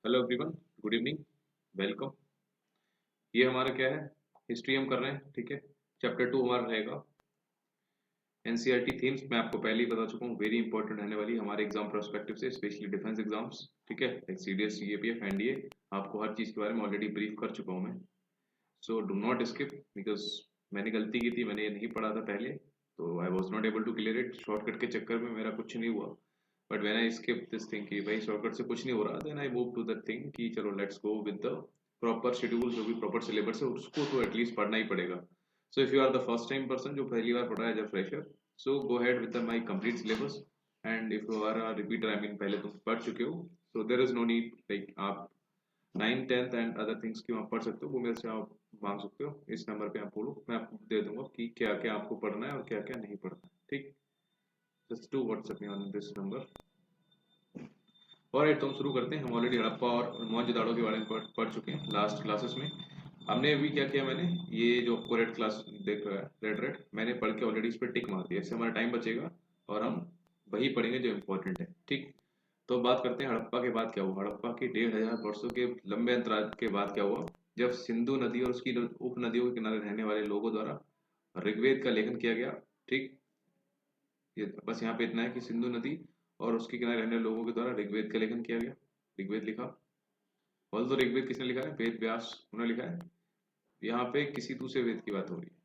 Hello everyone, good evening, welcome. ये हमारा क्या है? हिस्ट्री हम कर रहे हैं, ठीक है। चैप्टर 2 हमारा रहेगा एनसीईआरटी थीम्स। मैं आपको पहले ही बता चुका हूँ, वेरी इंपॉर्टेंट रहने वाली हमारे एग्जाम पर्सपेक्टिव से, स्पेशली डिफेंस एग्जाम्स, ठीक है, लाइक सीडीएस, सीएपीएफ, एनडीए। आपको हर चीज़ के बारे में ऑलरेडी ब्रीफ कर चुका हूँ मैं। So do not skip, because मैंने गलती की थी, मैंने ये नहीं पढ़ा था पहले, तो I was not able to clear it. Shortcut के चक्कर में मेरा कुछ नहीं हुआ। But when I skip this thing कि भाई शॉर्टकट से कुछ नहीं हो रहा, then I move to that thing कि चलो let's go with the proper schedule, जो भी प्रॉपर सिलेबस है उसको तो एटलीस्ट पढ़ना ही पड़ेगा। So if you are the first time person जो पहली बार पढ़ रहा है as a fresher, so go ahead with my complete syllabus. And if you are a repeater, I mean पहले तुम पढ़ चुके हो, so there is no need, like आप 9 10th एंड अदर थिंग्स की वहाँ पढ़ सकते हो, वो मेरे से आप मांग सकते हो। इस नंबर पे आप बोलो, मैं आपको दे दूंगा कि क्या क्या आपको पढ़ना है और क्या क्या नहीं पढ़ना है, ठीक। Just to WhatsApp me on this number. और तो हम शुरू करते हैं। हम ऑलरेडी हड़प्पा और मोहनजोदाड़ो के बारे में पढ़ चुके हैं लास्ट क्लासेस में। हमने अभी क्या किया, मैंने ये जो आपको रेड क्लास देख रहा है, रेड रेड, मैंने पढ़ के ऑलरेडी इस पर टिक मार दिया, इससे हमारा टाइम बचेगा और हम वही पढ़ेंगे जो इम्पोर्टेंट है, ठीक। तो बात करते हैं हड़प्पा के बाद क्या हुआ। हड़प्पा के 1500 वर्षों के लंबे अंतराल के बाद क्या हुआ, जब सिंधु नदी और उसकी उप नदियों के किनारे रहने वाले लोगों द्वारा ऋग्वेद का लेखन किया गया, ठीक। ये बस यहाँ पे इतना है कि सिंधु नदी और उसके किनारे रहने वाले लोगों के द्वारा ऋग्वेद का लेखन किया गया, ऋग्वेद लिखा। ऑल तो ऋग्वेद किसने लिखा है? वेद व्यास उन्होंने लिखा है। यहाँ पे किसी दूसरे वेद की बात हो रही है,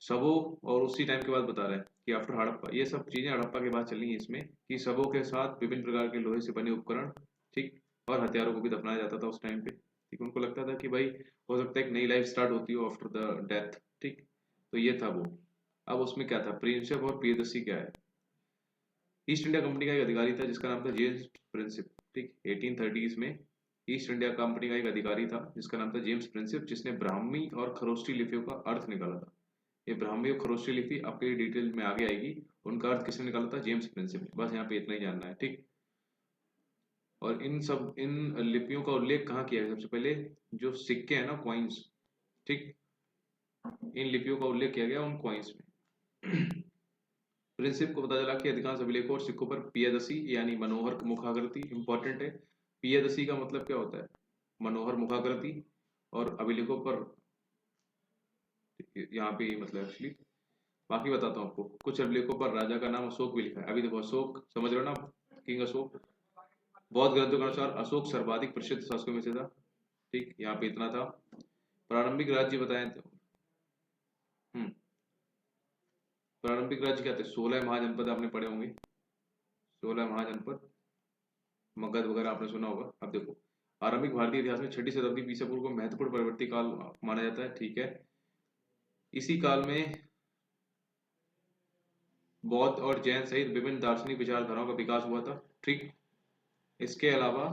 सबों। और उसी टाइम के बाद बता रहा है कि आफ्टर हड़प्पा, ये सब चीजें हड़प्पा के बाद चली हैं इसमें, कि सबों के साथ विभिन्न प्रकार के लोहे से बने उपकरण, ठीक, और हथियारों को भी दफनाया जाता था उस टाइम पे, ठीक। उनको लगता था कि भाई हो सकता है एक नई लाइफ स्टार्ट होती हो आफ्टर द डेथ, ठीक। तो ये था वो। अब उसमें क्या था, प्रिंसेप और प्रियदर्शी क्या है। ईस्ट इंडिया कंपनी का एक अधिकारी था जिसका नाम था जेम्स प्रिंसिप, ठीक। 1830s में ईस्ट इंडिया कंपनी का एक अधिकारी था जिसका नाम था जेम्स प्रिंसिप, जिसने ब्राह्मी और खरोष्टी लिपियों का अर्थ निकाला था। ये ब्राह्मी और खरोष्टी लिपि आपके डिटेल में आगे आएगी। उनका अर्थ किसने निकाला था? जेम्स प्रिंसिप ने। बस यहाँ पे इतना ही जानना है, ठीक। और इन लिपियों का उल्लेख कहाँ किया है? सबसे पहले जो सिक्के हैं ना, कॉइन्स, ठीक, इन लिपियों का उल्लेख किया गया उन कॉइन्स में। प्रिंसिप को पता चला कि अधिकांश अभिलेखों और सिक्कों पर पियादसी यानी मनोहर मुखाकृति इंपॉर्टेंट है। पियादसी का मतलब क्या होता है? मनोहर मुखाकृति। और अभिलेखों पर यहाँ पे मतलब एक्चुअली बाकी बताता हूँ आपको। कुछ अभिलेखों पर राजा का नाम अशोक भी लिखा है। अभी देखो, अशोक समझ रहे हो ना, किंग अशोक। बौद्ध ग्रंथों के अनुसार अशोक सर्वाधिक प्रसिद्ध शासकों में से था, ठीक। यहाँ पे इतना था। प्रारंभिक राज्य बताए थे। हम्म प्रारंभिक राज्य क्या थे? 16 महाजनपद आपने पढ़े होंगे, 16 महाजनपद, मगध वगैरह आपने सुना होगा। अब देखो, आरंभिक भारतीय इतिहास में 6ठी शताब्दी ईसा पूर्व को महत्वपूर्ण परवर्ती काल माना जाता है, ठीक है। इसी काल में बौद्ध और जैन सहित विभिन्न दार्शनिक विचारधाराओं का विकास हुआ था, ठीक। इसके अलावा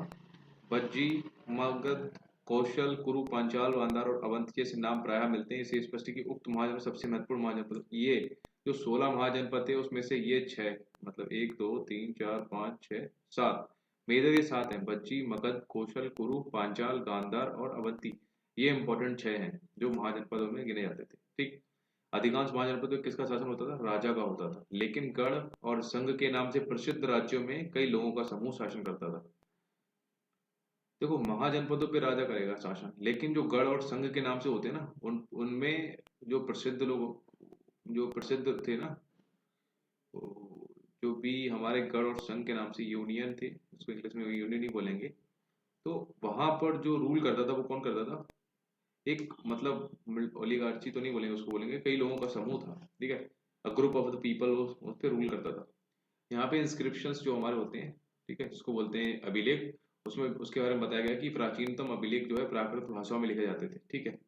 बज्जी, मगध, कौशल, कुरु, पांचाल, गांधार और अवंती जैसे नाम प्रायः मिलते हैं। इसे स्पष्ट है कि उक्त महाजन सबसे महत्वपूर्ण महाजनपद ये जो 16 महाजनपद थे उसमें से ये 6, मतलब 1 2 3 4 5 6 7, मेजर ये 7 हैं। बज्जी, मगध, कौशल, कुरु, पांचाल, गांधार और अवंती, ये इंपॉर्टेंट 6 हैं जो महाजनपदों में गिने जाते थे, ठीक। अधिकांश महाजनपदों में किसका शासन होता था? राजा का होता था। लेकिन गढ़ और संघ के नाम से प्रसिद्ध राज्यों में कई लोगों का समूह शासन करता था। देखो, महाजनपदों पे राजा करेगा शासन, लेकिन जो गढ़ और संघ के नाम से होते हैं ना, उनमें जो प्रसिद्ध लोग, जो प्रसिद्ध थे ना, जो भी हमारे गढ़ और संघ के नाम से यूनियन थे, उसको इंग्लिश में यूनियन ही बोलेंगे, तो वहां पर जो रूल करता था वो कौन करता था? एक मतलब ओलिगार्ची तो नहीं बोलेंगे, उसको बोलेंगे कई लोगों का समूह था, ठीक है। A group of the people उस पर रूल करता था। यहाँ पे इंस्क्रिप्शंस जो हमारे होते हैं, ठीक है, जिसको बोलते हैं अभिलेख, उसमें उसके बारे में बताया गया कि प्राचीनतम अभिलेख जो है प्राकृत भाषाओं में लिखे जाते थे, ठीक है।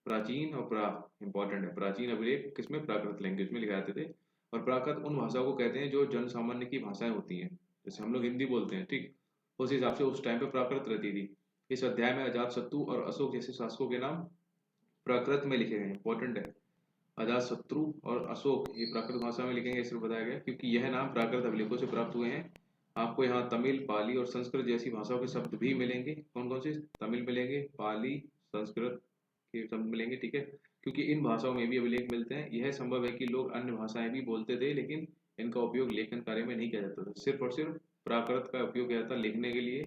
प्राचीन और इंपॉर्टेंट है। प्राचीन अभिलेख किसमें? प्राकृत लैंग्वेज में लिखे जाते थे। और प्राकृत उन भाषाओं को कहते हैं जो जन सामान्य की भाषाएं होती हैं, जैसे हम लोग हिंदी बोलते हैं, ठीक। उस हिसाब से उस टाइम पे प्राकृत रहती थी। इस अध्याय में अजात शत्रु और अशोक जैसे शासकों के नाम प्राकृत में लिखे गए हैं, इंपॉर्टेंट है। अजातशत्रु और अशोक ये प्राकृत भाषा में लिखेंगे, इसमें बताया गया, क्योंकि यह नाम प्राकृत अभिलेखों से प्राप्त हुए हैं। आपको यहाँ तमिल, पाली और संस्कृत जैसी भाषाओं के शब्द भी मिलेंगे। कौन कौन से? तमिल मिलेंगे, पाली, संस्कृत के शब्द मिलेंगे, ठीक है। क्योंकि इन भाषाओं में भी अभिलेख मिलते हैं। यह संभव है कि लोग अन्य भाषाएं भी बोलते थे, लेकिन इनका उपयोग लेखन कार्य में नहीं किया जाता था। सिर्फ और सिर्फ प्राकृत का उपयोग किया जाता लिखने के लिए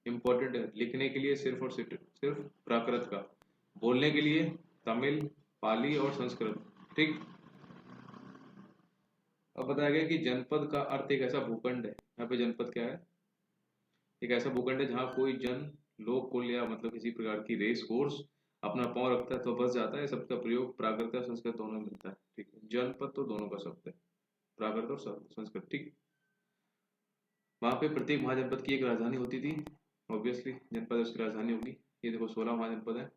इंपॉर्टेंट है। लिखने के लिए सिर्फ और सिर्फ प्राकृत का, बोलने के लिए तमिल, पाली और संस्कृत। ठीक। अब बताया गया कि जनपद का अर्थ एक ऐसा भूखंड है, यहाँ पे जनपद क्या है, एक ऐसा भूखंड है जहाँ कोई जन, लोक कुल या मतलब किसी प्रकार की रेस कोर्स अपना पाँव रखता है तो बस जाता है। शब्द का प्रयोग प्राकृत और संस्कृत दोनों में मिलता है। ठीक है, जनपद तो दोनों का शब्द है, प्राकृत और संस्कृत। ठीक। वहां पे प्रत्येक महाजनपद की एक राजधानी होती थी। ऑब्वियसली जनपद उसकी राजधानी होगी। ये देखो 16 महाजनपद है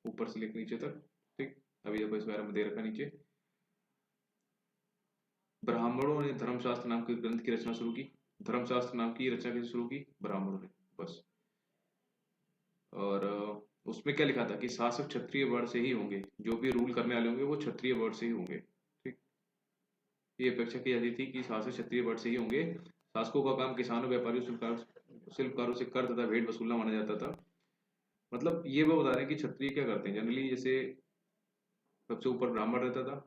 ऊपर से लेकर नीचे तक। ठीक। अभी देखो इस बारे में दे रखा नीचे। ब्राह्मणों ने धर्मशास्त्र नाम के ग्रंथ की रचना शुरू की। धर्मशास्त्र नाम की रचना कैसे शुरू की? ब्राह्मणों ने, बस। और उसमें क्या लिखा था कि शासक क्षत्रिय वर्ण से ही होंगे, जो भी रूल करने वाले होंगे वो क्षत्रिय वर्ण से ही होंगे। ठीक। ये अपेक्षा की जाती थी कि शासक क्षत्रिय वर्ण से ही होंगे। शासकों का काम किसानों, व्यापारियों, शिल्पकारों से कर तथा भेंट वसूलना माना जाता था। मतलब ये वो बता रहे हैं कि क्षत्रिय क्या करते हैं जनरली, जैसे सबसे ऊपर ब्राह्मण रहता था,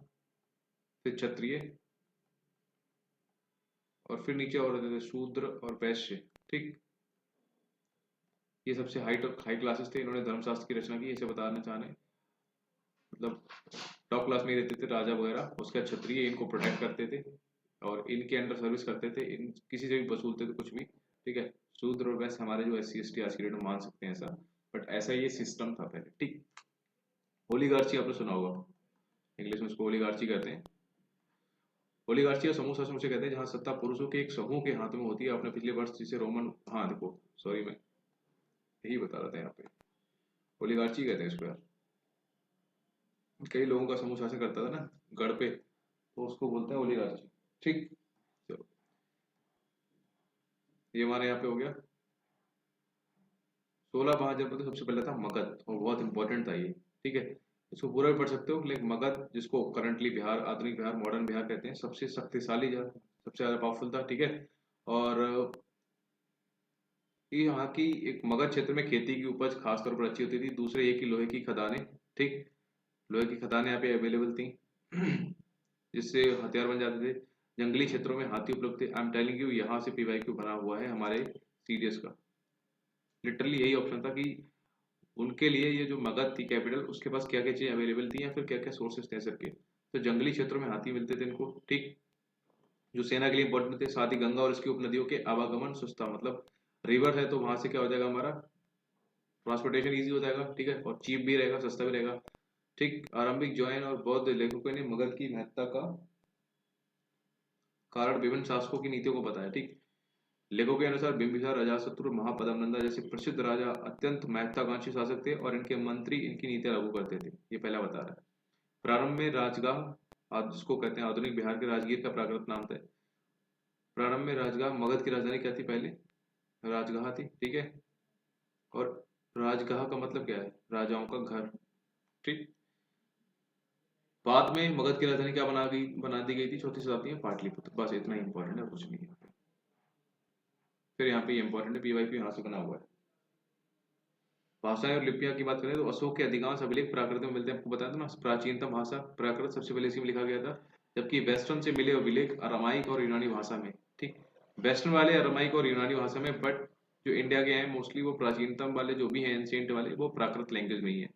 फिर क्षत्रिय, और फिर नीचे और रहते थे शूद्र और वैश्य। ठीक। ये सबसे हाई क्लासेस थे। इन्होंने धर्मशास्त्र की रचना की, ऐसे बताना चाह रहे हैं। मतलब टॉप क्लास में ही रहते थे राजा वगैरह, उसके बाद क्षत्रिय इनको प्रोटेक्ट करते थे और इनके अंडर सर्विस करते थे, इन किसी से भी वसूलते थे कुछ भी। ठीक है। शूद्र और वैश्य हमारे जो SC ST आज की डेट में मान सकते हैं ऐसा, बट ऐसा ये सिस्टम था पहले। ठीक। ओलिगार्ची आपने सुना होगा, इंग्लिश में उसको ओलिगार्ची कहते हैं। ओलिगार्ची या समूह शासन उसे कहते हैं जहां सत्ता पुरुषों के एक समूह के हाथ में होती है। आपने पिछले वर्ष जिसे रोमन, हाँ देखो सॉरी मैं यही बता रहा था यहाँ पे, ओलिगार्ची कहते हैं इसको यार। कई लोगों का समूह शासन करता था ना गढ़ पे, तो उसको बोलते हैं ओलिगार्ची। ठीक। चलो, ये हमारे यहाँ पे हो गया। 16 महाजनपद सबसे पहले था मगध, और बहुत इंपॉर्टेंट था ये। ठीक है। इसको पूरा भी पढ़ सकते हो, लेकिन मगध जिसको करंटली बिहार, आधुनिक बिहार, मॉडर्न बिहार कहते हैं, सबसे शक्तिशाली, सबसे ज्यादा पावरफुल था। ठीक है। और ये यहाँ की एक मगध क्षेत्र में खेती की उपज खासतौर पर अच्छी होती थी। दूसरे ये कि लोहे की खदानें, ठीक, लोहे की खदानें यहाँ पे अवेलेबल थी जिससे हथियार बन जाते थे। जंगली क्षेत्रों में हाथी उपलब्ध थे। आई एम टेलिंग यू, यहाँ से PYQ बना हुआ है हमारे CDS का। लिटरली यही ऑप्शन था कि उनके लिए ये जो मगध थी कैपिटल, उसके पास क्या क्या चीजें अवेलेबल थी या फिर क्या क्या सोर्सेस थे सर के। तो जंगली क्षेत्रों में हाथी मिलते थे इनको। ठीक। जो सेना के लिए इंपॉर्टेंट थे। साथ ही गंगा और इसकी उपनदियों के आवागमन सस्ता, मतलब रिवर है तो वहां से क्या हो जाएगा, हमारा ट्रांसपोर्टेशन इजी हो जाएगा। ठीक है। और चीप भी रहेगा, सस्ता भी रहेगा। ठीक। आरंभिक जैन और बौद्ध लेखकों ने मगध की महत्ता का कारण विभिन्न शासकों की नीतियों को बताया। ठीक। लेखकों के अनुसार बिंबिसार, अजातशत्रु, महापद्मनंदा जैसे प्रसिद्ध राजा अत्यंत महत्वाकांक्षी शासक थे और इनके मंत्री इनकी नीतियां लागू करते थे। ये पहला बता रहा है। प्रारंभ में राजगाह, आज जिसको कहते हैं आधुनिक बिहार के राजगीर का प्राकृत नाम था। प्रारंभ में राजगाह, मगध की राजधानी क्या थी पहले? राजगाह थी। ठीक है। और राजगाह का मतलब क्या है? राजाओं का घर। ठीक। बाद में मगध की राजधानी क्या बना दी गई थी 4वीं शताब्दी में? पाटलिपुत्र। बस इतना ही इंपॉर्टेंट है, कुछ नहीं है। फिर यहाँ पे इंपॉर्टेंट है, PYQ यहाँ से बना हुआ है। भाषाएं और लिपियां की बात करें तो अशोक के अधिकांश अभिलेख प्राकृत में मिलते हैं। आपको बताया था ना, प्राचीनतम भाषा प्राकृत सबसे पहले इसी में लिखा गया था। जबकि वेस्टर्न से मिले अभिलेख अरामाइक और यूनानी भाषा में। ठीक। वेस्टर्न वाले अरामाइक और यूनानी भाषा में, बट जो इंडिया के हैं मोस्टली वो प्राचीनतम वाले जो भी हैं एंशिएंट वाले, वो प्राकृत लैंग्वेज में ही है।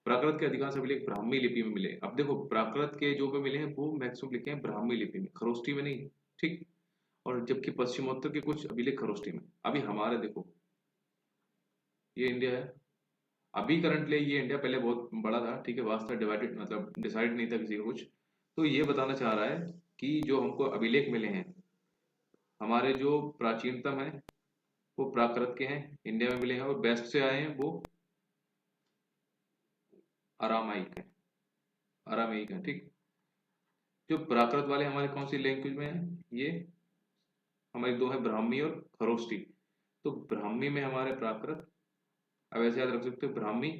प्राकृत के अधिकांश अभिलेख ब्राह्मी लिपि में मिले। अब देखो प्राकृत के जो भी मिले हैं वो मैक्सिमम लिखे हैं ब्राह्मी लिपि में, खरोष्ठी में नहीं। ठीक। और जबकि पश्चिमोत्तर के कुछ अभिलेख खरोष्ठी में। अभी हमारे देखो, ये इंडिया है अभी करंटली, ये इंडिया पहले बहुत बड़ा था। ठीक है। वास्तव डिवाइडेड, मतलब डिसाइड नहीं था किसी का कुछ। तो ये बताना चाह रहा है कि जो हमको अभिलेख मिले हैं हमारे जो प्राचीनतम है वो प्राकृत के हैं, इंडिया में मिले हैं, और वेस्ट से आए हैं वो अरामाइक है, अरामाइक है। ठीक। जो प्राकृत वाले हमारे कौन सी लैंग्वेज में है? ये हमारी दो है, ब्राह्मी और खरोष्टी। तो ब्राह्मी में हमारे प्राकृत, अब ऐसे याद रख सकते हो, ब्राह्मी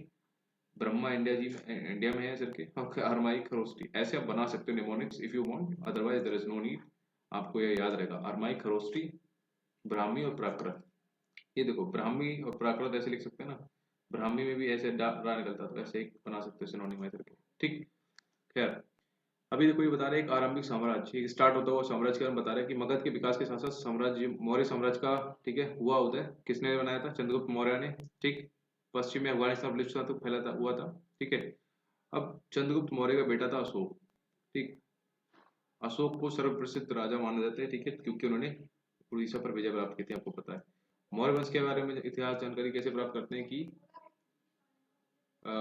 ब्रह्मा इंडिया में है सर के, और अरमाई खरोष्टी। ऐसे आप बना सकते हो mnemonics if you want, otherwise there is no need. आपको ये याद रहेगा, अरमाई खरोष्टी, ब्राह्मी और प्राकृत। ये देखो ब्राह्मी और प्राकृत ऐसे लिख सकते हैं ना, ब्राह्मी में भी ऐसे रा निकलता, तो ऐसे एक बना सकते हो सिनोनिम है करके। ठीक। खैर, अभी देखो ये बता रहे हैं एक आरंभिक साम्राज्य, एक स्टार्ट होता हुआ साम्राज्य के बारे में बता रहे हैं कि मगध के विकास के साथ साथ साम्राज्य मौर्य साम्राज्य का, ठीक है, हुआ होता है। किसने बनाया था? चंद्रगुप्त मौर्य ने, ठीक। पश्चिम में अफगानिस्तान बलूचिस्तान तक फैला था, हुआ था, ठीक है। अब चंद्रगुप्त मौर्य का बेटा था अशोक, ठीक। अशोक को सर्वप्रसिद्ध राजा माना जाता है, ठीक है, क्योंकि उन्होंने उड़ीसा पर विजय प्राप्त की थी, आपको पता है। मौर्य वंश के बारे में इतिहास जानकारी कैसे प्राप्त करते हैं कि अ,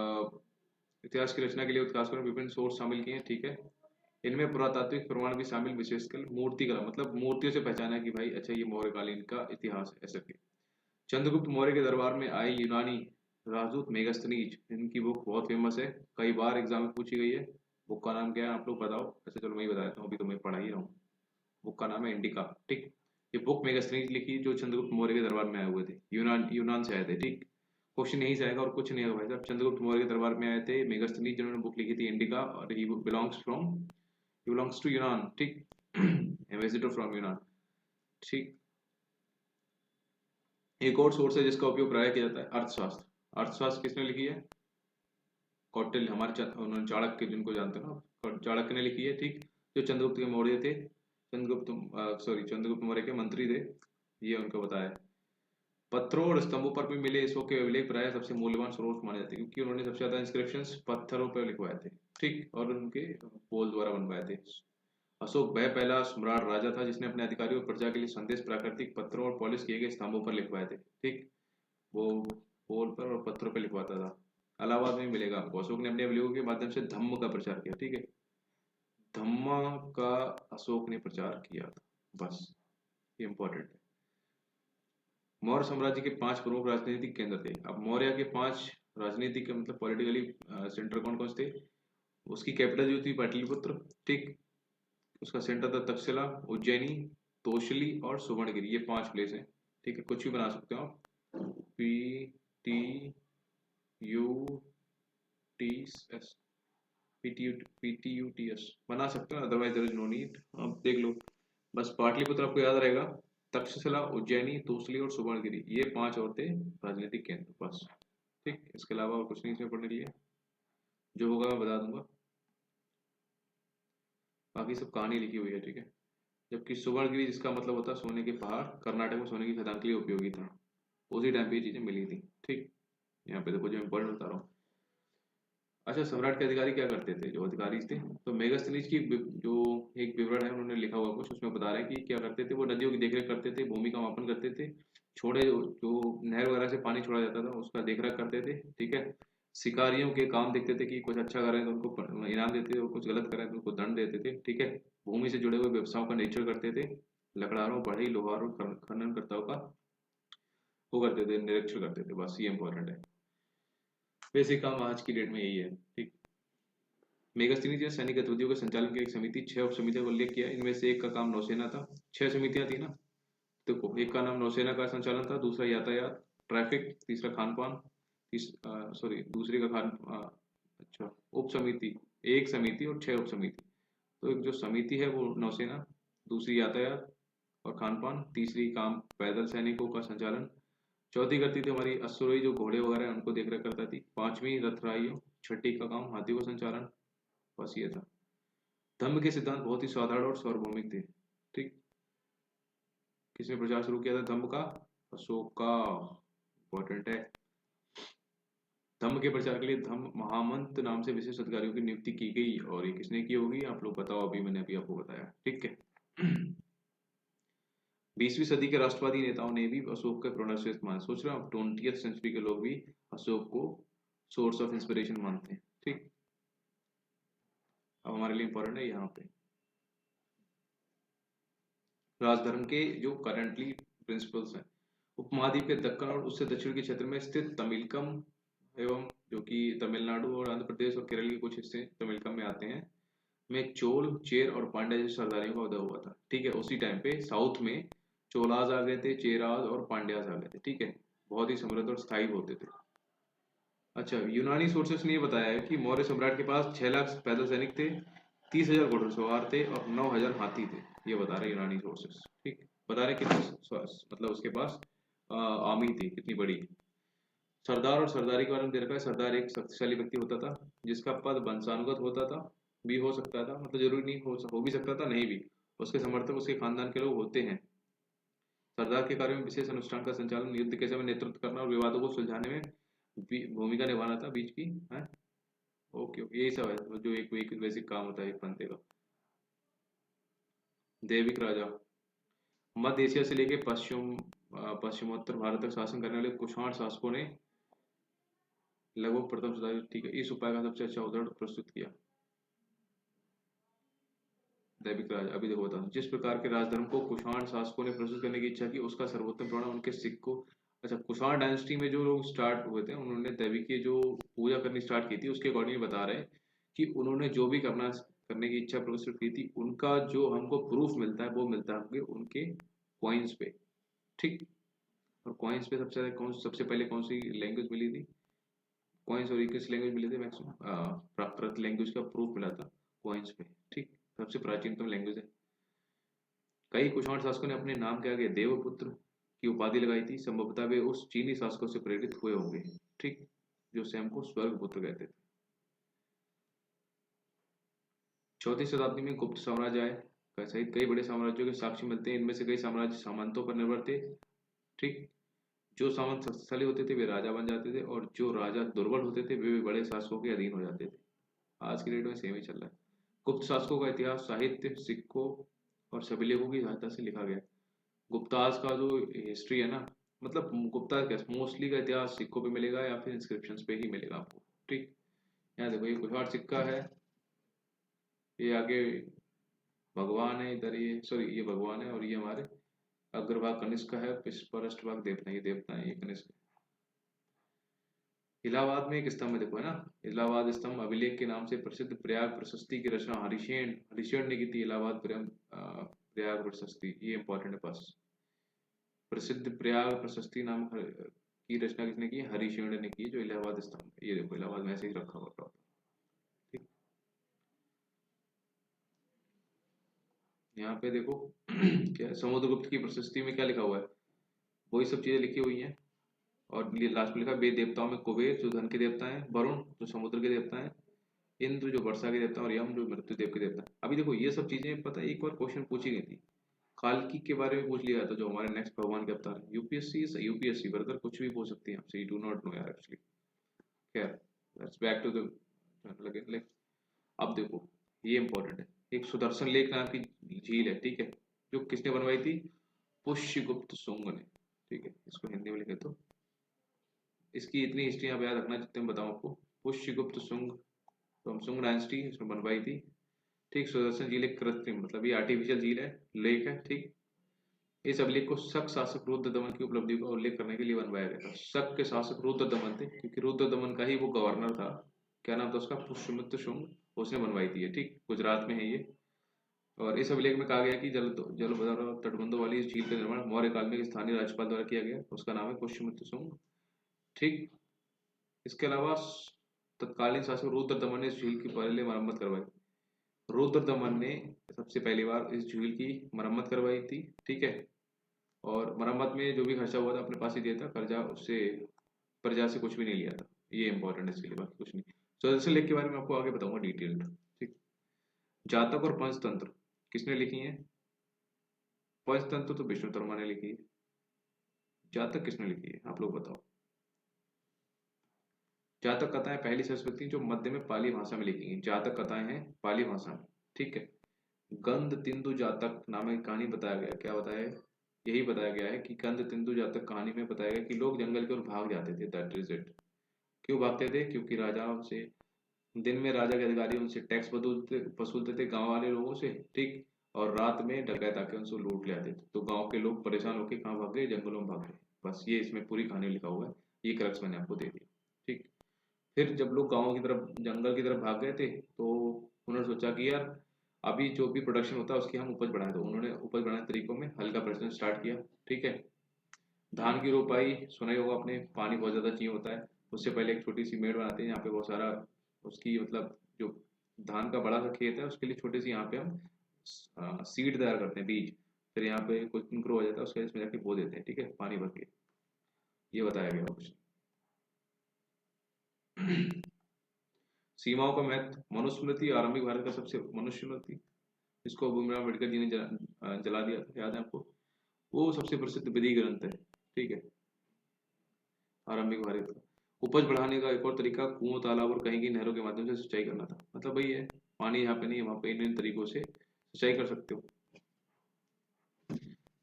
इतिहास की रचना के लिए इतिहासकारों ने विभिन्न सोर्स शामिल किए हैं, ठीक है। इनमें पुरातात्विक प्रमाण भी शामिल, विशेषकर मूर्तिकला, मतलब मूर्तियों से पहचाना है कि भाई अच्छा ये मौर्यकालीन का इतिहास है, ऐसा के। चंद्रगुप्त मौर्य के दरबार में आए यूनानी राजदूत मेगास्थनीज, इनकी बुक बहुत फेमस है, कई बार एग्जाम में पूछी गई है। बुक का नाम क्या है आप लोग बताओ? अच्छा चलो मैं ही बता देता हूँ, अभी तो मैं पढ़ा ही रहा हूँ। बुक का नाम है इंडिका, ठीक। ये बुक मेगास्थनीज लिखी जो चंद्रगुप्त मौर्य के दरबार में आए हुए थे, यूनान यूनान से आए थे, ठीक। क्वेश्चन यहीं से आएगा और कुछ नहीं होगा भाई साहब। चंद्रगुप्त मौर्य के दरबार में आए थे मेगास्थनीज, जिन्होंने बुक लिखी थी इंडिका, और ही बिलोंग्स टू यूनान, ठीक। एम्बेसडर फ्रॉम यूनान, ठीक। एक और सोर्स है जिसका उपयोग प्राय किया जाता है, अर्थशास्त्र। अर्थशास्त्र किसने लिखी है? कौटिल्य, हमारे उन्होंने चाणक्य, जिनको जानते हो ना, चाणक्य ने लिखी है, ठीक। जो चंद्रगुप्त के मौर्य थे, चंद्रगुप्त मौर्य के मंत्री थे, ये उनको बताया। पत्थरों और स्तंभों पर भी मिले इसो के अभिलेख प्राय सबसे मूल्यवान स्रोत माने जाते हैं, क्योंकि उन्होंने सबसे ज्यादा इंस्क्रिप्शंस पत्थरों पर लिखवाए थे, ठीक, और उनके पोल द्वारा बनवाए थे। अशोक वह पहला सम्राट राजा था जिसने अपने अधिकारियों और प्रजा के लिए संदेश प्राकृतिक पत्थरों और पॉलिश किए गए स्तंभों पर लिखवाए थे, ठीक। वो पोल पर और पत्थरों पर लिखवाता था। इलाहाबाद में मिलेगा आपको। अशोक ने अपने अवलियों के माध्यम से धम्म का प्रचार किया, ठीक है। धम्मा का अशोक ने प्रचार किया था, बस ये इंपॉर्टेंट है। मौर्य साम्राज्य के 5 प्रमुख राजनीतिक केंद्र थे। अब मौर्य के 5 राजनीतिक मतलब पॉलिटिकली सेंटर कौन कौन से थे? उसकी कैपिटल जो थी पाटलिपुत्र, ठीक। उसका सेंटर था तक्षशिला, उज्जैनी, तोशली और सुवर्णगिरी, ये 5 प्लेस हैं, ठीक है। कुछ भी बना सकते हो आप, P T U T S, P T U T S बना सकते हो, otherwise there is no need, आप देख लो। बस पाटलिपुत्र आपको याद रहेगा, तक्षशिला, उज्जैनी, तोसली और सुवर्णगिरी, ये 5 और थे राजनीतिक केंद्र, बस, ठीक। इसके अलावा और कुछ नहीं इसमें पढ़ने के लिए, जो होगा मैं बता दूंगा। बाकी सब कहानी लिखी हुई है, ठीक है। जबकि सुवर्णगिरी, जिसका मतलब होता है सोने के पहाड़, कर्नाटक में सोने की खदान के लिए उपयोगी था, उसी टाइम पे ये चीजें मिली थी, ठीक। यहाँ पे देखो जो इम्पोर्टेंट बता रहा हूँ। अच्छा, सम्राट के अधिकारी क्या करते थे? जो अधिकारी थे, तो मेगास्थनीज की जो एक विवरण है उन्होंने लिखा हुआ कुछ, उसमें बता रहे हैं कि क्या करते थे वो। नदियों की देखरेख करते थे, भूमि का मापन करते थे, छोड़े जो नहर वगैरह से पानी छोड़ा जाता था उसका देखरेख करते थे, ठीक है। शिकारियों के काम देखते थे कि कुछ अच्छा कर रहे हैं तो उनको इनाम देते थे, और कुछ गलत कर रहे हैं तो उनको दंड देते थे, ठीक है। भूमि से जुड़े हुए व्यवसायों का निरीक्षण करते थे, लकड़हारों, बढ़ई, लोहारों, खननकर्ताओं का वो करते थे, निरीक्षण करते थे, बस ये इंपॉर्टेंट है। बेसिक काम आज की डेट में यही है, ठीक। मेगास्थनीज ने सैनिक गतिविधियों के संचालन की एक समिति, 6 उप समितियों का उल्लेख किया। इनमें से एक का काम नौसेना था। 6 समितियां थी ना, देखो, एक का नाम नौसेना का संचालन था, दूसरा यातायात ट्रैफिक, तीसरा खान पान, सॉरी दूसरी का अच्छा, उप समिति, एक समिति और 6 उप समिति। तो एक जो समिति है वो नौसेना, दूसरी यातायात और खान पान, तीसरी काम पैदल सैनिकों का संचालन, चौथी करती थी हमारी अश्वरोही जो घोड़े वगैरह हैं उनको देख रेख करता थी, पांचवी रथराइयों, छठी का काम हाथियों का संचालन, बस ये था। धम्म के सिद्धांत बहुत ही साधारण और सार्वभौमिक थे, ठीक। किसने प्रचार शुरू किया था धम्म का? अशोक का, इंपॉर्टेंट है। धम्म के प्रचार के लिए धम्म महामंत्र नाम से विशेष अधिकारियों की नियुक्ति की गई, और ये किसने की होगी आप लोग बताओ? अभी मैंने अभी आपको बताया, ठीक है। 20वीं सदी के राष्ट्रवादी नेताओं ने भी अशोक के प्रणव से मान, सोच रहे हो, 20th सेंचुरी के लोग भी अशोक को सोर्स ऑफ इंस्पिरेशन मानते हैं, ठीक। अब हमारे लिए इंपॉर्टेंट है यहाँ पे राजधर्म के जो करंटली प्रिंसिपल्स हैं। उपमहाद्वीप के दक्कन और उससे दक्षिण के क्षेत्र में स्थित तमिलकम एवं जो कि तमिलनाडु और आंध्र प्रदेश और केरल के कुछ हिस्से तमिलकम में आते हैं, में चोल, चेर और पांड्या जैसे सरदारियों का उदय हुआ था, ठीक है। उसी टाइम पे साउथ में चोलाज आ गए थे, चेराज और पांड्याज आ गए थे, ठीक है। बहुत ही समृद्ध और स्थायी होते थे। अच्छा, यूनानी सोर्सेस ने ये बताया है कि मौर्य सम्राट के पास 6 लाख पैदल सैनिक थे, 30,000 घुड़सवार थे और 9,000 हाथी थे, ये बता रहे यूनानी सोर्सेस, ठीक। बता रहे कितनी मतलब उसके पास आर्मी थी कितनी बड़ी। सरदार और सरदारी के बारे में दे रखा है। सरदार एक शक्तिशाली व्यक्ति होता था जिसका पद वंशानुगत होता था, भी हो सकता था, मतलब जरूरी नहीं, हो भी सकता था, नहीं भी। उसके समर्थक उसके खानदान के लोग होते हैं। सरदार के कार्यों में विशेष अनुष्ठान का संचालन, युद्ध के समय नेतृत्व करना और विवादों को सुलझाने में भूमिका निभाना था बीच की है। ओके ओके, यही सब है जो एक एक बेसिक काम होता है एक बंदे का। दैविक राजा, मध्य एशिया से लेकर पश्चिमोत्तर भारत तक शासन करने वाले कुषाण शासकों ने लगभग प्रथम शताब्दी, ठीक है, इस उपाय का सबसे अच्छा उदाहरण प्रस्तुत किया। दैविक राज, अभी देखो बताऊं, जिस प्रकार के राजधर्म को कुषाण शासकों ने प्रस्तुत करने की इच्छा की, उसका सर्वोत्तम प्रमाण उनके सिक्कों। अच्छा, कुषाण डायनेस्टी में जो लोग स्टार्ट हुए थे, उन्होंने दैविक की जो पूजा करनी स्टार्ट की थी, उसके अकॉर्डिंग बता रहे हैं कि उन्होंने जो भी करने की इच्छा प्रस्तुत की थी, उनका जो हमको प्रूफ मिलता है वो मिलता है उनके कॉइन्स पे। ठीक। और कॉइन्स पे सबसे पहले कौन सी लैंग्वेज मिली थी? कॉइन्स और किस लैंग्वेज मिली थी मैक्सिमम? प्राकृत लैंग्वेज का प्रूफ मिला था कॉइन्स पे। ठीक। सबसे प्राचीनतम लैंग्वेज है। कई कुषाण शासकों ने अपने नाम के आगे देवपुत्र की उपाधि लगाई थी, संभवतः वे उस चीनी शासकों से प्रेरित हुए होंगे। ठीक। जो स्वयं को स्वर्गपुत्र कहते थे। 4वीं शताब्दी में गुप्त साम्राज्य आए सहित कई बड़े साम्राज्यों के साक्ष्य मिलते हैं। इनमें से कई साम्राज्य सामंतों पर निर्भर थे। ठीक। जो सामंत शक्तिशाली होते थे वे राजा बन जाते थे, और जो राजा दुर्बल होते थे वे बड़े शासकों के अधीन हो जाते थे। आज की डेट में सेम ही चल रहा है। गुप्त शासकों का इतिहास साहित्य, सिक्कों और शिलालेखों की सहायता से लिखा गया है। गुप्ताज का जो हिस्ट्री है ना, मतलब गुप्ता क्या, मोस्टली का इतिहास सिक्कों पे मिलेगा या फिर इंस्क्रिप्शंस पे ही मिलेगा आपको। ठीक। यहाँ देखो, ये कुल्हाड़ सिक्का है, ये आगे भगवान है, इधर ये, सॉरी ये भगवान है, और ये हमारे अग्रभाग कनिष्क का है, पृष्ठभाग देवता है, ये देवता है, ये कनिष्क। इलाहाबाद में एक स्तंभ है, देखो है ना, इलाहाबाद स्तंभ अभिलेख के नाम से प्रसिद्ध। प्रयाग प्रशस्ति की रचना हरिशेन हरिशेन ने की थी। इलाहाबाद प्रयाग प्रशस्ति, ये इंपॉर्टेंट है पास। प्रसिद्ध प्रयाग प्रशस्ति नाम की रचना किसने की? हरिशेन ने की, जो इलाहाबाद स्तंभ है। ये देखो, इलाहाबाद में ऐसे ही रखा हुआ था। ठीक। यहाँ पे देखो क्या है, समुद्रगुप्त की प्रशस्ति में क्या लिखा हुआ है? वही सब चीजें लिखी हुई हैं। और लास्ट में लिखा, वे देवताओं में कुबेर जो धन के देवता हैं, वरुण जो समुद्र के देवता हैं, इंद्र जो वर्षा के देवता हैं, और यम जो मृत्यु देव के देवता हैं। अभी देखो, ये सब चीजें पता है, एक बार क्वेश्चन पूछी गई थी, काल्की के बारे में पूछ लिया था, जो हमारे नेक्स्ट भगवान के अवतार है। यूपीएससी ब्रदर कुछ भी पूछ सकती है आपसे, यू डू नॉट नो यार एक्चुअली। खैर, let's back to the like. अब देखो, ये इंपॉर्टेंट है। एक सुदर्शन लेक नाम की झील है, ठीक है, जो किसने बनवाई थी? पुष्यगुप्त शुंग ने। ठीक है, इसको हिंदी में लिखे तो इसकी इतनी हिस्ट्री आप याद रखना जितने मैं बताऊं आपको। पुष्यगुप्त शुंग, तो हम शुंग डायनेस्टी इसमें बनवाई थी। ठीक। सुदर्शन झील एक कृत्रिम, मतलब ये आर्टिफिशियल झील है, लेक है। ठीक। इस अभिलेख को शक शासक रुद्रदमन की उपलब्धियों का उल्लेख करने के लिए बनवाया गया था। शक के शासक रुद्रदमन थे, क्योंकि रुद्रदमन का ही वो गवर्नर था। क्या नाम था उसका? पुष्यमित्र शुंग। उसने बनवाई थी ये। ठीक। गुजरात में है ये। और इस अभिलेख में कहा गया कि जलभद्र और तटबंधों वाली इस झील का निर्माण मौर्य काल में एक स्थानीय राज्यपाल द्वारा किया गया। उसका नाम है पुष्यमित्र शुंग। ठीक। इसके अलावा तत्कालीन शासक रुद्रदमन ने इस झील की पहले मरम्मत करवाई। रुद्रदमन ने सबसे पहली बार इस झील की मरम्मत करवाई थी। ठीक है। और मरम्मत में जो भी खर्चा हुआ था अपने पास ही दिया था, कर्जा उससे प्रजा से कुछ भी नहीं लिया था। ये इंपॉर्टेंट है इसके लिए, बाकी कुछ नहीं। सुदर्शन लेख के बारे में आपको आगे बताऊंगा डिटेल्ड। ठीक। जातक और पंचतंत्र किसने लिखी है? पंचतंत्र तो विष्णु शर्मा ने लिखी है। जातक किसने लिखी है आप लोग बताओ। जातक कथाएं पहली सरस्वती जो मध्य में पाली भाषा में लिखी गई। जातक कथाएं हैं पाली भाषा में। ठीक है। गंध तिंदु जातक नाम की कहानी बताया गया, क्या बताया है? यही बताया गया है कि गंध तिंदु जातक कहानी में बताया गया कि लोग जंगल की ओर भाग जाते थे, दैट इज इट। क्यों भागते थे? क्योंकि राजाओं से, दिन में राजा के अधिकारी उनसे टैक्स वसूलते थे गांव वाले लोगों से। ठीक। और रात में डकैत आके उनसे लूट ले आते थे, तो गांव के लोग परेशान होकर कहाँ भाग गए? जंगलों में भाग गए। बस ये इसमें पूरी कहानी लिखा हुआ है। ये क्रक्स मैंने आपको दे दिया। ठीक। फिर जब लोग गाँव की तरफ, जंगल की तरफ भाग गए थे, तो उन्होंने सोचा कि यार अभी जो भी प्रोडक्शन होता है उसकी हम उपज बढ़ाएं। तो उन्होंने उपज बढ़ाने के तरीकों में हल्का प्रोडक्शन स्टार्ट किया। ठीक है। धान की रोपाई, सुना ही होगा आपने, पानी बहुत ज्यादा चाहिए होता है। उससे पहले एक छोटी सी मेड़ बनाते हैं, यहाँ पे बहुत सारा उसकी, मतलब जो धान का बड़ा सा खेत है उसके लिए छोटी सी यहाँ पे हम सीड तैयार करते हैं, बीज। फिर यहाँ पे कुछ दिन ग्रो हो जाता है, उसके बाद इसमें जाके बो देते हैं। ठीक है, पानी भर के। ये बताया गया कुछ। सीमाओं का महत्व, मनुस्मृति आरंभिक भारत का सबसे, मनुस्मृति जिसको भीमराव अम्बेडकर जी ने जला दिया था, याद है आपको, वो सबसे प्रसिद्ध विधि ग्रंथ है, ठीक है, आरंभिक भारत का। उपज बढ़ाने का एक और तरीका कुओं, तालाब और कहीं की नहरों के माध्यम से सिंचाई करना था। मतलब वही है, पानी यहाँ पे नहीं है, वहां पे इन तरीकों से सिंचाई कर सकते हो।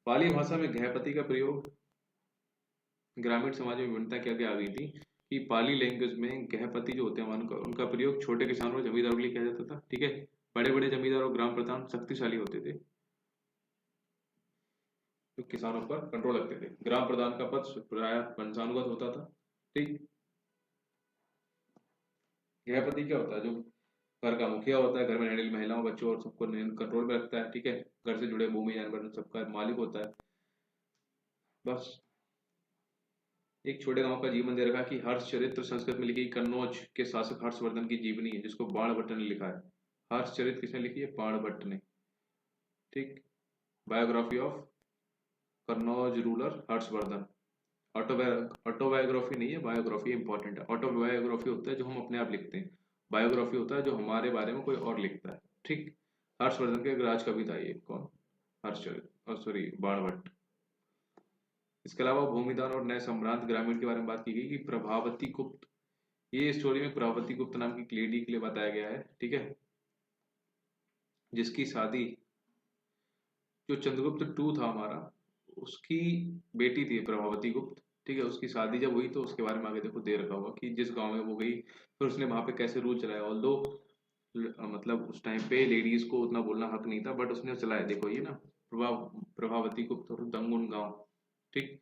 पाली भाषा में गृहपति का प्रयोग, ग्रामीण समाज में विभिन्नता क्या क्या आ गई थी कि पाली लैंग्वेज में गृहपति जो होते हैं उनका प्रयोग छोटे किसानों और जमींदारों के लिए किया जाता था, ठीक है। बड़े बड़े जमींदार और ग्राम प्रधान शक्तिशाली होते थे जो किसानों पर कंट्रोल रखते थे। ग्राम प्रधान का पद प्राय वंशानुगत होता था, ठीक। गृहपति क्या होता है, जो घर का मुखिया होता है, घर में रहने वाली महिलाओं, बच्चों और सबको कंट्रोल में रखता है, ठीक है। घर से जुड़े भूमि जानवर सबका मालिक होता है। बस एक छोटे गांव का जीवन दे रखा कि हर्षचरित्र संस्कृत में लिखी कन्नौज के शासक हर्षवर्धन की जीवनी है, जिसको बाणभट्ट ने लिखा है। हर्षचरित्र किसने लिखी है, बाणभट्ट ने, ठीक। Biography of Kannauj ruler Harshvardhan. Autobiography नहीं है, बायोग्राफी इंपॉर्टेंट है। ऑटोबायोग्राफी होता है जो हम अपने आप लिखते हैं, बायोग्राफी होता है जो हमारे बारे में कोई और लिखता है, ठीक। हर्षवर्धन के राज कवि था ये, कौन, हर्षचरित्र, सॉरी बाणभट्ट। इसके अलावा भूमिदान और नए सम्रांत ग्रामीण के बारे में बात की गई कि प्रभावती गुप्त, ये स्टोरी में प्रभावती गुप्त नाम की लेडी के लिए बताया गया है, ठीक है, जिसकी शादी, जो चंद्रगुप्त टू था हमारा, उसकी बेटी थी प्रभावती गुप्त, ठीक है। उसकी शादी जब हुई तो उसके बारे में आगे देखो दे रखा हुआ कि जिस गांव में वो गई फिर उसने वहां पे कैसे रूल चलाया। ऑल दो मतलब उस टाइम पे लेडीज को उतना बोलना हक नहीं था, बट उसने चलाया। देखो ये ना, प्रभावती गुप्त और दंगुन गांव, ठीक।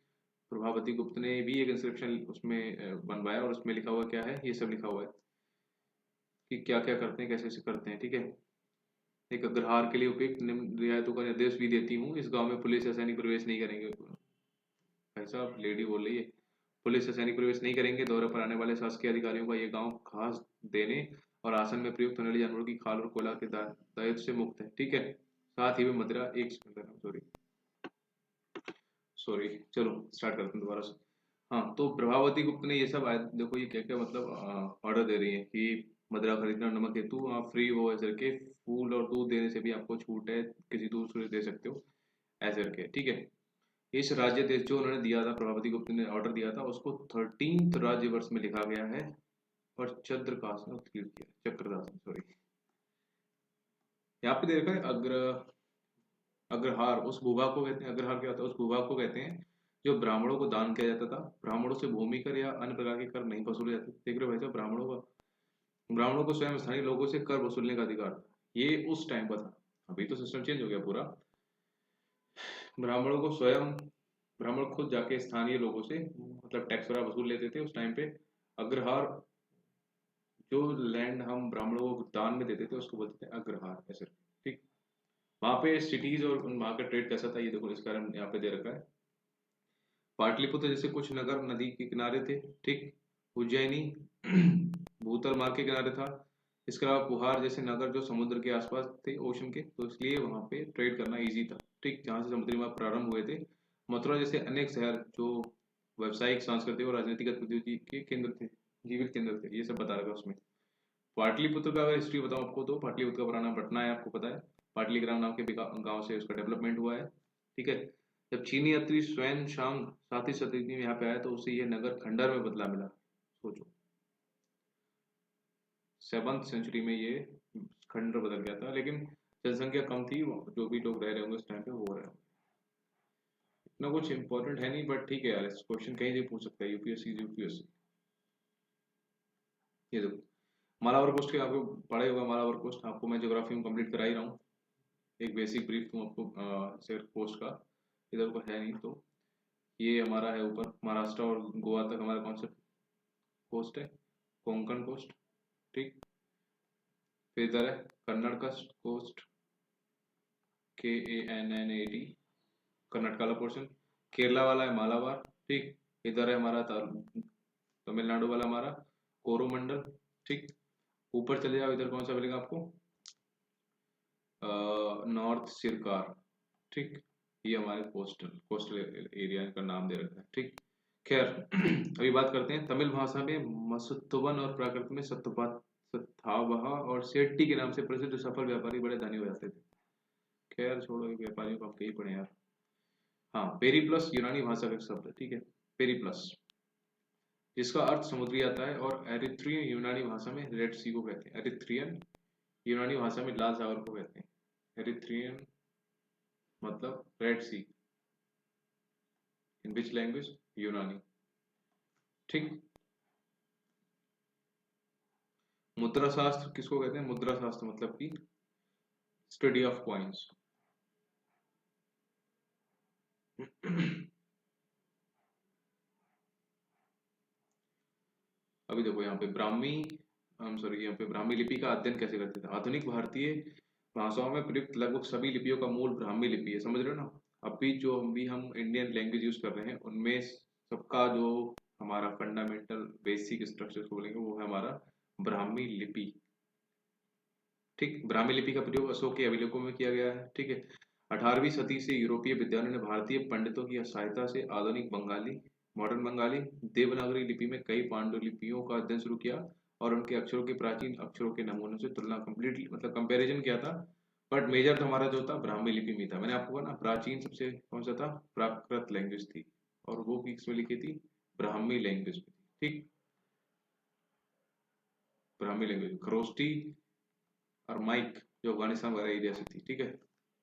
प्रभावती गुप्त ने भी एक इंस्क्रिप्शन उसमें बनवाया और उसमें लिखा हुआ क्या है, ये सब लिखा हुआ है कि क्या क्या करते हैं, कैसे कैसे करते हैं, ठीक है। एक अग्रहार के लिए उपयुक्त निम्न रियायतों का निर्देश भी देती हूँ, इस गांव में पुलिस या सैनिक प्रवेश नहीं करेंगे। भाई साहब लेडी बोल रही है, पुलिस या सैनिक प्रवेश नहीं करेंगे। दौरे पर आने वाले शासकीय अधिकारियों का ये गांव घास देने और आसन में प्रयुक्त होने वाले जानवरों की खाल और कोयला के दायित्व से मुक्त है, ठीक है। साथ ही वे मदिरा, एक सेकंड, सॉरी सॉरी, चलो स्टार्ट करते हैं दोबारा से। हाँ, तो प्रभावती गुप्त ने ये सब देखो ये क्या क्या मतलब ऑर्डर दे रही है कि मदिरा खरीदना नमक हेतु आप फ्री हो, ऐसे करके फूल और दूध देने से भी आपको छूट है, किसी दूसरे दे सकते हो, ऐसे करके, ठीक है। इस राज्य देश जो उन्होंने दिया था, प्रभावती गुप्त ने ऑर्डर दिया था, उसको 13th राज्य वर्ष में लिखा गया है और चंद्रकाश ने उत्कीर्ण किया, चक्रदास ने, सॉरी। यहाँ पे दे रखा है अग्रहार, उस भूभाग को कहते हैं, अग्रहार क्या होता है, उस भूभाग को कहते हैं जो ब्राह्मणों को दान किया जाता था। ब्राह्मणों से भूमि कर या अन्य प्रकार के कर नहीं वसूले जाते। देख रहे हो भाई साहब, ब्राह्मणों को स्वयं स्थानीय लोगों से कर वसूलने का अधिकार था। ये उस टाइम पर था, अभी तो सिस्टम चेंज हो गया पूरा। ब्राह्मणों को स्वयं, ब्राह्मण खुद जाके स्थानीय लोगों से मतलब टैक्स वगैरह वसूल लेते थे उस टाइम पे। अग्रहार, जो लैंड हम ब्राह्मणों को दान में देते थे उसको बोलते थे अग्रहार, ऐसे, ठीक। वहां पे सिटीज और वहां का ट्रेड कैसा था ये देखो, इस कारण यहाँ पे दे रखा है। पाटलिपुत्र जैसे कुछ नगर नदी के किनारे थे, ठीक। उज्जैनी भूतल मार्ग के किनारे था। इसके अलावा पुहार जैसे नगर जो समुद्र के आसपास थे, ओशन के, तो इसलिए वहां पे ट्रेड करना इजी था, ठीक, जहां से समुद्री मार्ग प्रारंभ हुए थे। मथुरा जैसे अनेक शहर जो व्यावसायिक, सांस्कृतिक और राजनीतिक गतिविधि के केंद्र थे, जीवित केंद्र थे, ये सब बता रखा है उसमें। पाटलिपुत्र का अगर हिस्ट्री बताऊं आपको, तो पाटलिपुत्र का पुराना पटना है, आपको पता है। पाटलिग्राम नाम के गांव से उसका डेवलपमेंट हुआ है, ठीक है। जब चीनी यात्री स्वयं शांग 7वीं शताब्दी में यहाँ पे आया तो उसे यह नगर खंडर में बदला मिला, सोचो। 7th सेंचुरी में ये खंडर बदल गया था, लेकिन जनसंख्या कम थी, जो भी लोग रह रहे होंगे उस टाइम पे वो रहे होंगे। इतना कुछ इंपॉर्टेंट है नहीं, बट ठीक है यार, इस क्वेश्चन कहीं से पूछ सकता है, यूपीएससी यूपीएससी। ये देखो, मालावर पोस्ट के आपको पढ़े होगा, मालावर पोस्ट आपको मैं ज्योग्राफी में कंप्लीट करा ही रहा हूँ। एक बेसिक ब्रीफ तुम आपको शेयर पोस्ट का, इधर को है नहीं तो। ये हमारा है ऊपर, महाराष्ट्र और गोवा तक हमारा कौन सा कोस्ट है, कोंकण कोस्ट, ठीक। फिर इधर है कन्नड़ का कोस्ट, KANNAD, कर्नाटक वाला पोर्शन। केरला वाला है मालाबार, ठीक। इधर है हमारा तमिलनाडु वाला हमारा कोरोमंडल, ठीक। ऊपर चले जाओ, इधर कौन सा मिलेगा आपको, नॉर्थ सिरकार, ठीक। ये हमारे कोस्टल एरिया का नाम दे रखा है, ठीक। खैर अभी बात करते हैं तमिल भाषा में मसत्तवन और प्राकृत में था वह और सेट्टी के नाम से प्रसिद्ध सफल व्यापारी बड़े धनी हो जाते थे। खैर छोड़ो, ये व्यापारियों को आप कहीं पढ़े यार। हाँ, पेरीप्लस यूनानी भाषा का एक शब्द है, ठीक है, पेरीप्लस, जिसका अर्थ समुद्री आता है, और एरिथ्रियन यूनानी भाषा में रेड सी को कहते हैं। एरिथ्रियन यूनानी भाषा में लाल सागर को कहते हैं। एरिथ्रियन मतलब red C, in which language, यूनानी, ठीक। मुद्रा शास्त्र किसको कहते हैं? मुद्रा शास्त्र मतलब कि स्टडी ऑफ कॉइन्स। अभी देखो यहाँ पे ब्राह्मी, सॉरी, यहाँ पे ब्राह्मी लिपि का अध्ययन कैसे करते थे? आधुनिक भारतीय भाषाओं में प्रयुक्त लगभग सभी लिपियों का मूल ब्राह्मी लिपि है, समझ रहे हो ना। अभी जो हम इंडियन लैंग्वेज यूज कर रहे हैं उनमें सबका जो हमारा फंडामेंटल बेसिक स्ट्रक्चर को बोलेंगे वो है हमारा ब्राह्मी लिपि, ठीक। ब्राह्मी लिपि का प्रयोग अशोक के अभिलेखों में किया गया है, ठीक है। 18वीं सदी से यूरोपीय विद्वानों ने भारतीय पंडितों की सहायता से आधुनिक बंगाली, मॉडर्न बंगाली, देवनागरी लिपि में कई पांडुलिपियों का अध्ययन शुरू किया और उनके अक्षरों के प्राचीन अक्षरों के नमूनों से तुलना कंप्लीटली मतलब कंपैरिजन किया था। बट मेजर तो हमारा जो था ब्राह्मी लिपि में था। मैंने आपको कहा ना प्राचीन सबसे कौन सा था? प्राकृत लैंग्वेज थी, और वो भी किसमें लिखी थी? ब्राह्मी लैंग्वेज में, ठीक। ब्राह्मी लैंग्वेज, खरोष्टी और माइक जो अफगानिस्तान वगैरह एरिया से थी, ठीक है।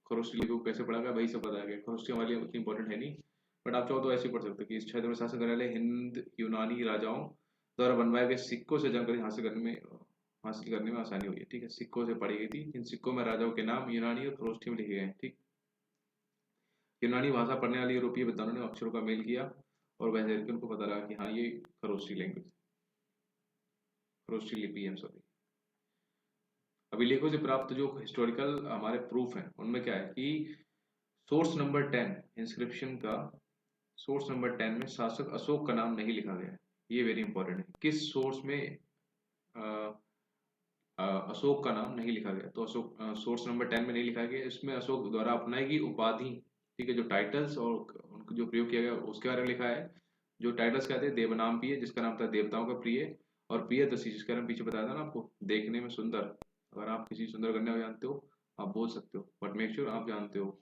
खरोष्टी लिपि को कैसे पढ़ा गया भाई, सब बताया गया। खरोष्टी हमारे लिए उतनी इंपॉर्टेंट है नहीं, बट आप चाहो तो ऐसे पढ़ सकते हो कि इस क्षेत्र में शासन करने वाले हिंद यूनानी राजाओं द्वारा बनवाए गए सिक्कों से जानकारी हासिल करने में आसानी हुई है, ठीक है। सिक्कों से पढ़ी गई थी। इन सिक्कों में राजाओं के नाम यूनानी और खरोष्टी में लिखे गए हैं, ठीक। यूनानी भाषा पढ़ने वाले यूरोपीय विद्वानों ने अक्षरों का मेल किया और वैसे करके उनको पता लगा कि हाँ ये खरोष्टी लैंग्वेज, खरोष्टी लिपि है, सॉरी। अभिलेखों से प्राप्त जो हिस्टोरिकल हमारे प्रूफ हैं उनमें क्या है कि सोर्स नंबर 10 इंस्क्रिप्शन का, सोर्स नंबर 10 में शासक अशोक का नाम नहीं लिखा गया है। ये वेरी इंपॉर्टेंट है। किस सोर्स में अशोक का नाम नहीं लिखा गया? तो अशोक सोर्स नंबर 10 में नहीं लिखा गया। इसमें अशोक द्वारा अपनाई गई उपाधि, ठीक है, जो टाइटल्स और उनको जो प्रयोग किया गया उसके बारे में लिखा है। जो टाइटल्स क्या थे? देवनाम प्रिय, जिसका नाम था देवताओं का प्रिय, और प्रियदर्शी, जिसका नाम पीछे बताया था ना आपको, देखने में सुंदर। अगर आप किसी सुंदर कन्या को जानते हो आप बोल सकते हो, बट मेक श्योर आप जानते हो।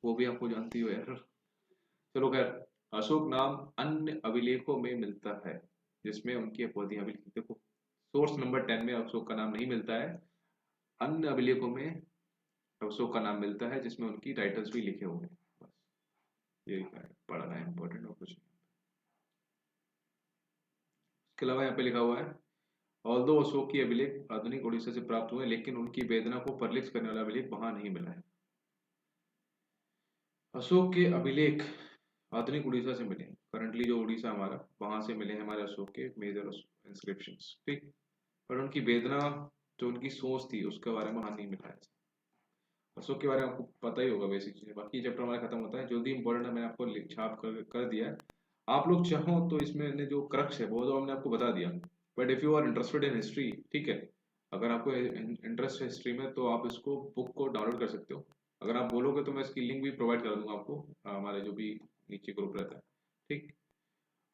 वो भी आपको जानती हो यार। चलो खैर, अशोक नाम अन्य अभिलेखों में मिलता है जिसमें उनकी उपाधियां भी लिखी। देखो सोर्स नंबर 10 में अशोक का नाम नहीं मिलता है, अन्य अभिलेखों में अशोक का नाम मिलता है जिसमें उनकी टाइटल्स भी लिखे हुए हैं। बस ये पढ़ना है, इंपॉर्टेंट और कुछ नहीं। इसके अलावा यहाँ पे लिखा हुआ है ऑल्दो अशोक की अभिलेख आधुनिक उड़ीसा से प्राप्त हुए लेकिन उनकी वेदना को परिलक्षित करने वाला अभिलेख वहां नहीं मिला है। अशोक के अभिलेख आधुनिक उड़ीसा से मिले, करंटली जो उड़ीसा हमारा वहां से मिले हैं हमारे अशोक के मेजर इंस्क्रिप्शंस, ठीक। पर उनकी वेदना, जो उनकी सोच थी, उसके बारे में वहां नहीं मिला है। अशोक के बारे में आपको पता ही होगा बेसिक चीजें। बाकी चैप्टर हमारा खत्म होता है, जो भी इंपॉर्टेंट है मैंने आपको छाप कर दिया है। आप लोग चाहो तो इसमें जो क्रक्स है वो तो हमने आपको बता दिया, but if you are interested in history, ठीक है, अगर आपको इंटरेस्ट है हिस्ट्री में तो आप इसको बुक को डाउनलोड कर सकते हो। अगर आप बोलोगे तो मैं इसकी लिंक भी प्रोवाइड कर दूंगा आपको, हमारे जो भी नीचे ग्रुप रहता है, ठीक।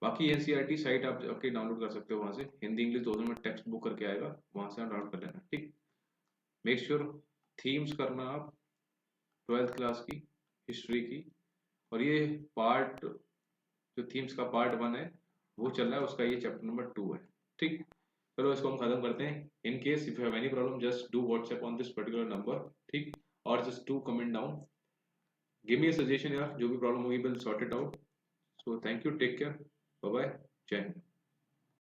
बाकी एनसीईआरटी साइट आप जाके डाउनलोड कर सकते हो, वहां से हिंदी इंग्लिश दोनों में टेक्स्ट बुक करके आएगा, वहां से आप डाउनलोड कर लेना, ठीक। मेक श्योर थीम्स करना आप 12th क्लास की हिस्ट्री की, और ये पार्ट, जो थीम्स का पार्ट 1 है वो चल रहा है, उसका ये चैप्टर नंबर 2 है, ठीक। चलो इसको हम खत्म करते हैं। In case if you have any problem just do WhatsApp on this particular number, ठीक, और just do comment down, give me a suggestion यार, जो भी प्रॉब्लम होगी will sort it out. So thank you, take care, bye bye, जय हिंद।